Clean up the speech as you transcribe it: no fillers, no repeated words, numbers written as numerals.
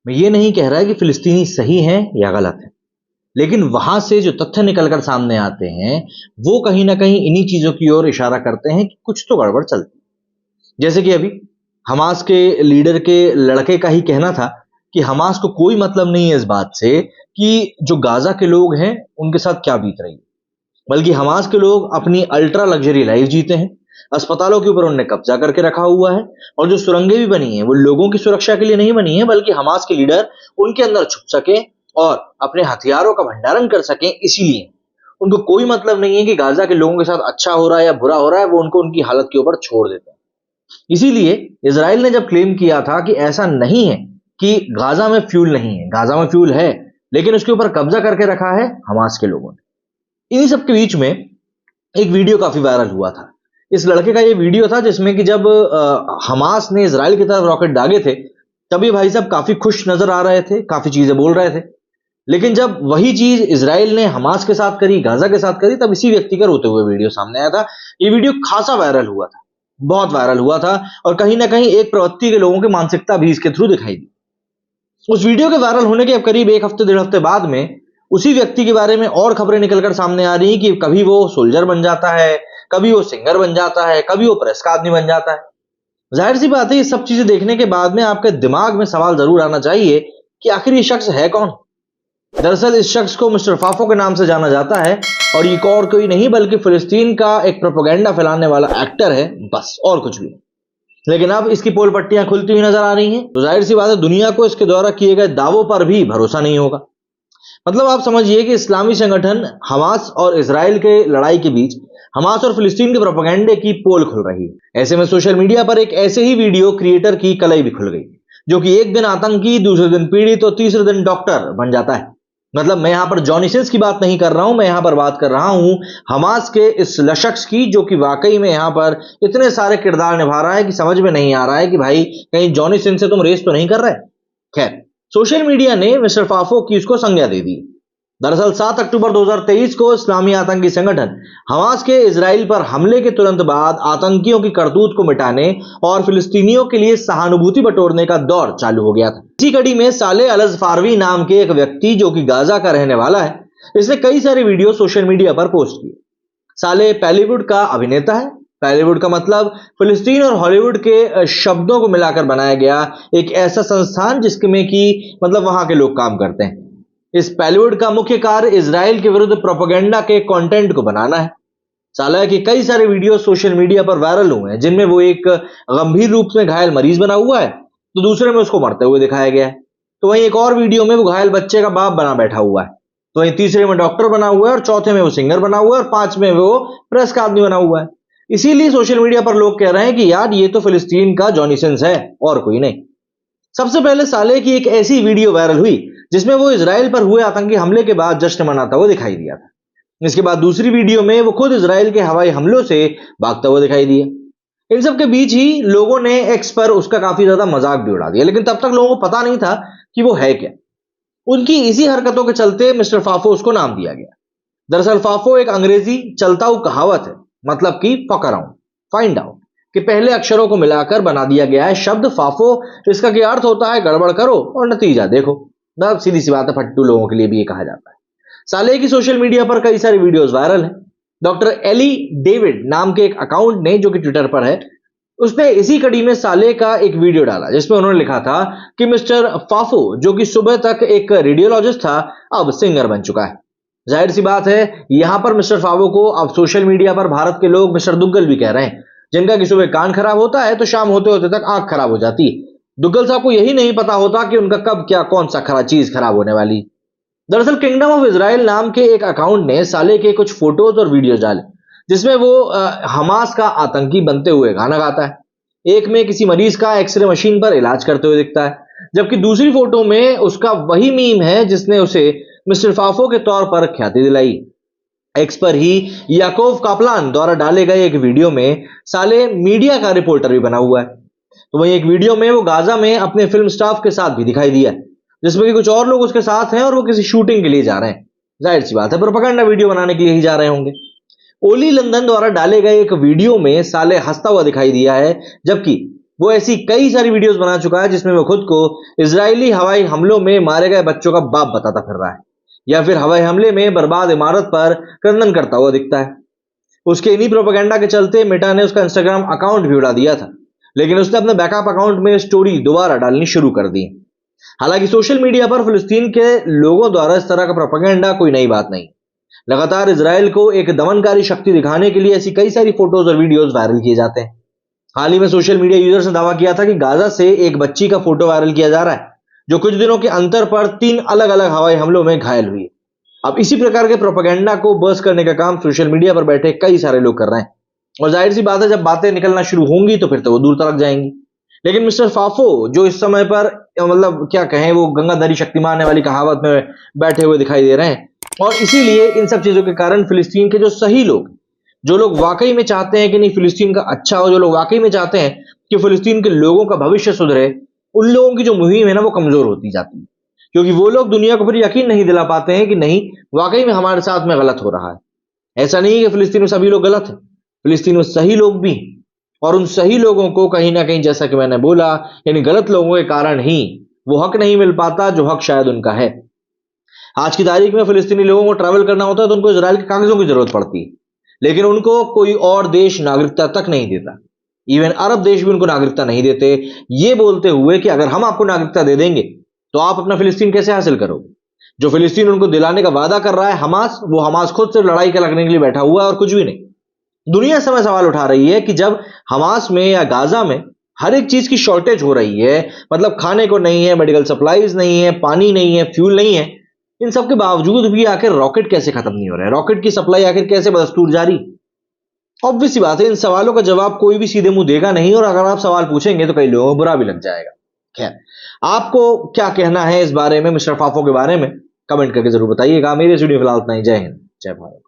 मैं ये नहीं कह रहा कि फिलिस्तीनी सही हैं या गलत हैं, लेकिन वहां से जो तथ्य निकलकर सामने आते हैं वो कहीं ना कहीं इन्हीं चीजों की ओर इशारा करते हैं कि कुछ तो गड़बड़ चलती है। जैसे कि अभी हमास के लीडर के लड़के का ही कहना था कि हमास को कोई मतलब नहीं है इस बात से कि जो गाजा के लोग हैं उनके साथ क्या बीत रही है, बल्कि हमास के लोग अपनी अल्ट्रा लग्जरी लाइफ जीते हैं, अस्पतालों के ऊपर उन्होंने कब्जा करके रखा हुआ है, और जो सुरंगें भी बनी हैं वो लोगों की सुरक्षा के लिए नहीं बनी है, बल्कि हमास के लीडर उनके अंदर छुप सके और अपने हथियारों का भंडारण कर सकें। इसीलिए उनको कोई मतलब नहीं है कि गाजा के लोगों के साथ अच्छा हो रहा है या बुरा हो रहा है, वो उनको उनकी हालत के ऊपर छोड़ देते हैं। इसीलिए इसराइल ने जब क्लेम किया था कि ऐसा नहीं है कि गाजा में फ्यूल नहीं है, गाजा में फ्यूल है, लेकिन उसके ऊपर कब्जा करके रखा है हमास के लोगों ने। इन्हीं सब के बीच में एक वीडियो काफी वायरल हुआ था। इस लड़के का ये वीडियो था जिसमें कि जब हमास ने इसराइल की तरफ रॉकेट दागे थे तब ये भाई साहब काफी खुश नजर आ रहे थे, काफी चीजें बोल रहे थे। लेकिन जब वही चीज इसराइल ने हमास के साथ करी, गाजा के साथ करी, तब इसी व्यक्ति का रोते हुए वीडियो सामने आया था। ये वीडियो खासा वायरल हुआ था, बहुत वायरल हुआ था, और कहीं ना कहीं एक प्रवृत्ति के लोगों की मानसिकता भी इसके थ्रू दिखाई दी। उस वीडियो के वायरल होने के अब करीब एक हफ्ते डेढ़ हफ्ते बाद में उसी व्यक्ति के बारे में और खबरें निकलकर सामने आ रही कि कभी वो सोल्जर बन जाता है, कभी वो सिंगर बन जाता है, कभी वो प्रेस का आदमी बन जाता है। जाहिर सी बात है, ये सब चीजें देखने के बाद में आपके दिमाग में सवाल जरूर आना चाहिए कि आखिर ये शख्स है कौन। दरअसल इस शख्स को मिस्टर फाफो के नाम से जाना जाता है, और ये और कोई नहीं बल्कि फिलिस्तीन का एक प्रोपेगेंडा फैलाने वाला एक्टर है, बस और कुछ भी नहीं। लेकिन अब इसकी पोल पट्टियां खुलती हुई नजर आ रही हैं, तो जाहिर सी बात है दुनिया को इसके द्वारा किए गए दावों पर भी भरोसा नहीं होगा। मतलब आप समझिए कि इस्लामी संगठन हमास और इसराइल के लड़ाई के बीच हमास और फिलिस्तीन के प्रोपेगेंडे की पोल खुल रही है। ऐसे में सोशल मीडिया पर एक ऐसे ही वीडियो क्रिएटर की कलई भी खुल गई, जो कि एक दिन आतंकी, दूसरे दिन पीड़ित और तीसरे दिन डॉक्टर बन जाता है। मतलब मैं यहां पर जॉनी सिंस की बात नहीं कर रहा हूं, मैं यहां पर बात कर रहा हूं हमास के इस शख्स की, जो कि वाकई में यहां पर इतने सारे किरदार निभा रहा है कि समझ में नहीं आ रहा है कि भाई कहीं जॉनी सिंस से तुम रेस तो नहीं कर रहे। खैर, सोशल मीडिया ने मिस्टर फाफो की उसको संज्ञा दे दी। दरअसल 7 अक्टूबर 2023 को इस्लामी आतंकी संगठन हमास के इजराइल पर हमले के तुरंत बाद आतंकियों की करतूत को मिटाने और फिलिस्तीनियों के लिए सहानुभूति बटोरने का दौर चालू हो गया था। इसी कड़ी में साले अल फारवी नाम के एक व्यक्ति, जो कि गाजा का रहने वाला है, इसने कई सारे वीडियो सोशल मीडिया पर पोस्ट किए। साले बॉलीवुड का अभिनेता है। बॉलीवुड का मतलब फिलिस्तीन और हॉलीवुड के शब्दों को मिलाकर बनाया गया एक ऐसा संस्थान जिसमें कि मतलब वहां के लोग काम करते हैं। इस बॉलीवुड का मुख्य कार्य इजराइल के विरुद्ध प्रोपेगेंडा के कंटेंट को बनाना है। साला के कई सारे वीडियो सोशल मीडिया पर वायरल हुए हैं, जिनमें वो एक गंभीर रूप में घायल मरीज बना हुआ है, तो दूसरे में उसको मरते हुए दिखाया गया है। तो वहीं एक और वीडियो में वो घायल बच्चे का बाप बना बैठा हुआ है, तो वहीं तीसरे में डॉक्टर बना हुआ है, और चौथे में वो सिंगर बना हुआ है, और 5 में वो प्रेस का आदमी बना हुआ है। इसीलिए सोशल मीडिया पर लोग कह रहे हैं कि यार ये तो फिलिस्तीन का जॉनी सिंस है और कोई नहीं। सबसे पहले साले की एक ऐसी वीडियो वायरल हुई जिसमें वो इजराइल पर हुए आतंकी हमले के बाद जश्न मनाता हुआ दिखाई दिया था। इसके बाद दूसरी वीडियो में वो खुद इजराइल के हवाई हमलों से भागता हुआ दिखाई दिया। इन सब के बीच ही लोगों ने एक्स पर उसका काफी ज्यादा मजाक भी उड़ा दिया, लेकिन तब तक लोगों को पता नहीं था कि वो है क्या। उनकी इसी हरकतों के चलते मिस्टर फाफो उसको नाम दिया गया। दरअसल फाफो एक अंग्रेजी चलता कहावत है, मतलब कि फक अराउंड फाइंड आउट के पहले अक्षरों को मिलाकर बना दिया गया है शब्द फाफो। इसका क्या अर्थ होता है, गड़बड़ करो और नतीजा देखो। मतलब सीधी सी बात है, फट्टू लोगों के लिए भी ये कहा जाता है। साले की सोशल मीडिया पर कई सारी वीडियोस वायरल हैं। डॉक्टर एली डेविड नाम के एक अकाउंट ने, जो कि ट्विटर पर है, उसने इसी कड़ी में साले का एक वीडियो डाला जिसमें उन्होंने लिखा था कि मिस्टर फाफो, जो कि सुबह तक एक रेडियोलॉजिस्ट था, अब सिंगर बन चुका है। जाहिर सी बात है, यहां पर मिस्टर फाफो को अब सोशल मीडिया पर भारत के लोग मिस्टर दुग्गल भी कह रहे हैं, जिनका कि सुबह कान खराब होता है तो शाम होते होते तक आंख खराब हो जाती है। दुग्गल साहब को यही नहीं पता होता कि उनका कब क्या कौन सा खराब चीज खराब होने वाली। दरअसल किंगडम ऑफ इजराइल नाम के एक अकाउंट ने साले के कुछ फोटोज और वीडियोज डाले जिसमें वो हमास का आतंकी बनते हुए गाना गाता है। एक में किसी मरीज का एक्सरे मशीन पर इलाज करते हुए दिखता है, जबकि दूसरी फोटो में उसका वही मीम है जिसने उसे मिस्टर फाफो के तौर पर ख्याति दिलाई। एक्स पर ही याकोव कापलान द्वारा डाले गए एक वीडियो में साले मीडिया का रिपोर्टर भी बना हुआ है। तो वहीं एक वीडियो में वो गाजा में अपने फिल्म स्टाफ के साथ भी दिखाई दिया, जिसमें कि कुछ और लोग उसके साथ हैं और वो किसी शूटिंग के लिए जा रहे हैं। जाहिर सी बात है, प्रोपेगेंडा वीडियो बनाने के लिए ही जा रहे होंगे। ओली लंदन द्वारा डाले गए एक वीडियो में साले हंसता हुआ दिखाई दिया है, जबकि वो ऐसी कई सारी वीडियोस बना चुका है जिसमें वो खुद को इजरायली हवाई हमलों में मारे गए बच्चों का बाप बताता फिर रहा है, या फिर हवाई हमले में बर्बाद इमारत पर क्रंदन करता हुआ दिखता है। उसके इन्हीं प्रोपेगेंडा के चलते मेटा ने उसका इंस्टाग्राम अकाउंट भी उड़ा दिया था, लेकिन उसने अपने बैकअप अकाउंट में स्टोरी दोबारा डालनी शुरू कर दी। हालांकि सोशल मीडिया पर फिलिस्तीन के लोगों द्वारा इस तरह का प्रोपेगेंडा कोई नई बात नहीं। लगातार इजराइल को एक दमनकारी शक्ति दिखाने के लिए ऐसी कई सारी फोटोज और वीडियोस वायरल किए जाते हैं। हाल ही में सोशल मीडिया यूजर्स ने दावा किया था कि गाजा से एक बच्ची का फोटो वायरल किया जा रहा है जो कुछ दिनों के अंतर पर 3 अलग अलग हवाई हमलों में घायल हुई। अब इसी प्रकार के प्रोपेगेंडा को बर्स्ट करने का काम सोशल मीडिया पर बैठे कई सारे लोग कर रहे हैं, और जाहिर सी बात है जब बातें निकलना शुरू होंगी तो फिर तो वो दूर तक जाएंगी। लेकिन मिस्टर फाफो जो इस समय पर मतलब क्या कहें, वो गंगाधरी शक्तिमान वाली कहावत में बैठे हुए दिखाई दे रहे हैं, और इसीलिए इन सब चीजों के कारण फिलिस्तीन के जो सही लोग, जो लोग वाकई में चाहते हैं कि नहीं फिलिस्तीन का अच्छा हो, जो लोग वाकई में चाहते हैं कि फिलिस्तीन के लोगों का भविष्य सुधरे, उन लोगों की जो मुहिम है ना वो कमजोर होती जाती है, क्योंकि वो लोग दुनिया को फिर यकीन नहीं दिला पाते हैं कि नहीं वाकई में हमारे साथ में गलत हो रहा है। ऐसा नहीं है कि फिलिस्तीन में सभी लोग गलत हैं, फिलिस्तीन में सही लोग भी, और उन सही लोगों को कहीं ना कहीं जैसा कि मैंने बोला यानी गलत लोगों के कारण ही वो हक नहीं मिल पाता जो हक शायद उनका है। आज की तारीख में फिलिस्तीनी लोगों को ट्रैवल करना होता है तो उनको इजराइल के कागजों की जरूरत पड़ती है, लेकिन उनको कोई और देश नागरिकता तक नहीं देता। इवन अरब देश भी उनको नागरिकता नहीं देते, ये बोलते हुए कि अगर हम आपको नागरिकता दे देंगे तो आप अपना फिलिस्तीन कैसे हासिल करोगे। जो फिलिस्तीन उनको दिलाने का वादा कर रहा है हमास, वो हमास खुद से लड़ाई के लगने के लिए बैठा हुआ है और कुछ भी नहीं। दुनिया समय सवाल उठा रही है कि जब हमास में या गाजा में हर एक चीज की शॉर्टेज हो रही है, मतलब खाने को नहीं है, मेडिकल सप्लाईज नहीं है, पानी नहीं है, फ्यूल नहीं है, इन सब के बावजूद भी आखिर रॉकेट कैसे खत्म नहीं हो रहा है, रॉकेट की सप्लाई आखिर कैसे बदस्तूर जारी। ऑब्वियस सी बात है इन सवालों का जवाब कोई भी सीधे मुंह देगा नहीं, और अगर आप सवाल पूछेंगे तो कई लोगों को बुरा भी लग जाएगा। खैर, आपको क्या कहना है इस बारे में, मिस्टर फाफो के बारे में, कमेंट करके जरूर बताइएगा। मेरे वीडियो फिलहाल इतना ही। जय हिंद, जय भारत।